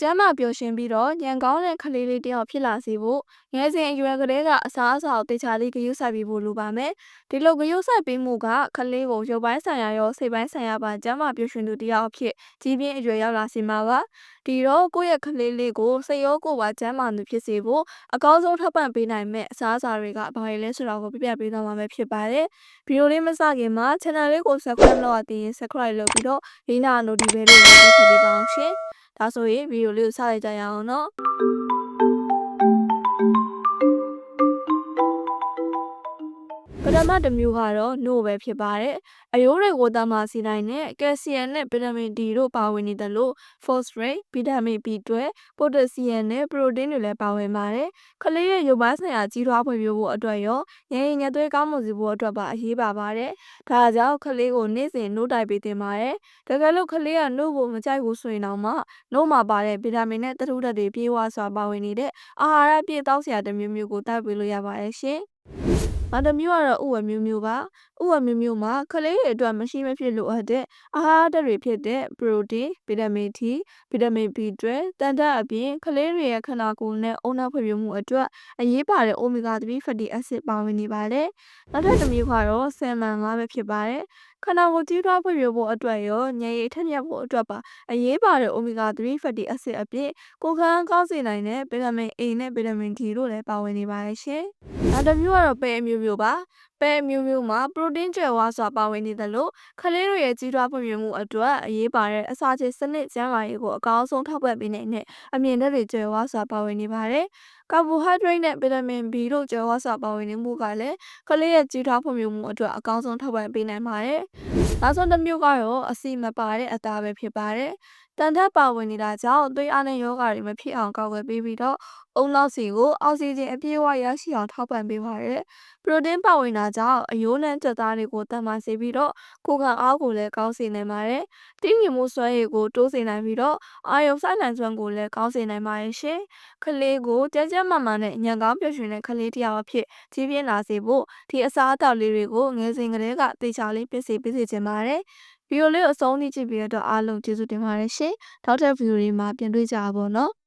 ကျမ်းမာပျော်ရွှင်ပြီးတော့ဉာဏ်ကောင်းတဲ့ကလေးလေးတစ်ယောက်ဖြစ်လာစေဖို့ငယ်စဉ်အရွယ်ကလေးကအစားအစာကိုတေချာလေးဂရုစိုက်ပြီးဖို့လိုပါမယ်။ဒီလိုဂရုစိုက်ပြီးမှုကကလေးကိုရုပ်ပိုင်းဆိုင်ရာရောစိတ်ပိုင်းဆိုင်ရာပါကျမ်းမာပျော်ရွှင်သူတစ်ယောက်အဖြစ်ကြီးပြင်းအရွယ်ရောက်လာစေမှာပါ။ဒီတော့ကိုယ့်ရဲ့ကလေးလေးကိုစိတ်ရောကိုယ်ပါကျမ်းမာသူဖြစ်စေဖို့အကောင်းဆုံးထောက်ပံ့ပေးနိုင်မဲ့အစားအစာတွေကဘာတွေလဲဆိုတာကိုပြပြပေးသွားမှာပဲဖြစ်ပါတယ်။ဗီဒီယိုလေးမစခင်မှာ channel လေးကို subscribe လုပ်ရသေးရင် subscribe လုပ်ပြီးတော့ဘေးနာ notification လေးကိုနှိပ်ထည့်ပေးပါအောင်ရှင်။ဒါဆိုရင်ဗီဒီယိုလေးကိုစလိုက်ကြရအောင်နော်။ပထမတစ်မျိုးကတော့နို့ပဲဖြစ်ပါတယ်။အရိုးတွေကိုတမစီနိုင်တဲ့ကယ်လ်ဆီယမ်နဲ့ဗီတာမင် D တို့ပါဝင်နေတယ်လို့ phosphorus ဗီတာမင် B12 ပိုတက်ဆီယမ်နဲ့ပရိုတင်းတွေလည်းပါဝင်ပါတယ်။ကလေးရဲ့ရုပ်ပိုင်းဆိုင်ရာကြီးထွားဖွံ့ဖြိုးဖို့အတွက်ရောဉာဏ်ရည်ညက်သွေးကောင်းမွန်စေဖို့အတွက်ပါအရေးပါပါတယ်။ဒါကြောင့်ကလေးကိုနေ့စဉ်နို့တိုက်ပေးသင့်ပါတယ်။တကယ်လို့ကလေးကနို့ကိုမကြိုက်ဘူးဆိုရင်တော့နို့မှာပါတဲ့ဗီတာမင်နဲ့သတ္တုဓာတ်တွေပြေဝစွာပါဝင်နေတဲ့အာဟာရပြည့်တောက်စရာတစ်မျိုးကိုတိုက်ပေးလို့ရပါတယ်ရှင်။နောက်တစ်မျိုးကတော့ဥဝမျိုးမျိုးပါဥဝမျိုးမျိုးမှာကလေးတွေအတွက်မရှိမဖြစ်လိုအပ်တဲ့အာဟာရဓာတ်တွေဖြစ်တဲ့ပရိုတင်းဗီတာမင် D ဗီတာမင် B12 တန်ဓာတ်အပြင်ကလေးတွေရဲ့ခန္ဓာကိုယ်နဲ့အုံနောက်ဖွံ့ဖြိုးမှုအတွက်အရေးပါတဲ့ omega 3 fatty acid ပါဝင်နေပါတယ်နောက်ထပ်တစ်မျိုးကတော့ဆယ်မန်ငါးပဲဖြစ်ပါတယ်ခန္ဓာကိုယ်ကြီးထွားဖွံ့ဖြိုးဖို့အတွက်ရောဉာဏ်ရည်ထက်မြက်ဖို့အတွက်ပါအရေးပါတဲ့ omega 3 fatty acid အပြင်ကိုယ်ခံကောင်းစေနိုင်တဲ့ဗီတာမင် A နဲ့ဗီတာမင် D တို့လည်းပါဝင်နေပါတယ်ရှင်နောက်တစ်မျိုးကတော့ပဲအမျိုးမျိုးပါပဲအမျိုးမျိုးမှာပရိုတင်းကြွယ်ဝစွာပါဝင်နေတယ်လို့ကလေးတွေရဲ့ကြီးထွားဖွံ့ဖြိုးမှုအတွက်အရေးပါတဲ့အစာချေစနစ်ကျန်းမာရေးကိုအကောင်းဆုံးထောက်ပံ့ပေးနိုင်တဲ့အမြင်ဓာတ်တွေကြွယ်ဝစွာပါဝင်နေပါတယ်ကာဘိုဟိုက်ဒရိတ်နဲ့ဗီတာမင် B တို့ကြွယ်ဝစွာပါဝင်နေမှုကလည်းကလေးရဲ့ကြီးထွားဖွံ့ဖြိုးမှုအတွက်အကောင်းဆုံးထောက်ပံ့ပေးနိုင်ပါတယ်နောက်ဆုံးတစ်မျိုးကတော့အဆီမပါတဲ့အသားပဲဖြစ်ပါတယ်တန်ဓာတ်ပါဝင်နေတာကြောင့်သွေးအားနဲ့ရောဂါတွေမဖြစ်အောင်ကာကွယ်ပေးပြီးတော့အုံနောက်စီကိုအောက်ဆီဂျင်အပြည့်အဝရရှိအောင်ထောက်ပံ့ပေးပါတယ်ပရိုတင်းပါဝင်တာကြောင့်အယိုးနဲ့ကြက်သားတွေကိုတန်မာစေပြီးတော့ကိုယ်ခံအားကိုလည်းကောင်းစေနိုင်ပါတယ်။တင်းမြင့်မှုစွမ်းရည်ကိုတိုးစေနိုင်ပြီးတော့အာရုံစိုက်နိုင်စွမ်းကိုလည်းကောင်းစေနိုင်ပါတယ်ရှင်။ကလေးကိုကြမ်းကြမ်းမာမာနဲ့ဉာဏ်ကောင်းပျော်ရွှင်တဲ့ကလေးတစ်ယောက်အဖြစ်ကြီးပြင်းလာစေဖို့ဒီအစားအသောက်လေးတွေကိုငယ်စဉ်ကတည်းကသေချာလေးပြင်ဆင်ပေးစေချင်ပါတယ်။ဗီဒီယိုလေးကိုအဆုံးထိကြည့်ပြီးတော့အားလုံးကျေးဇူးတင်ပါတယ်ရှင်။နောက်ထပ်ဗီဒီယိုတွေမှာပြန်တွေ့ကြပါဘောနော်။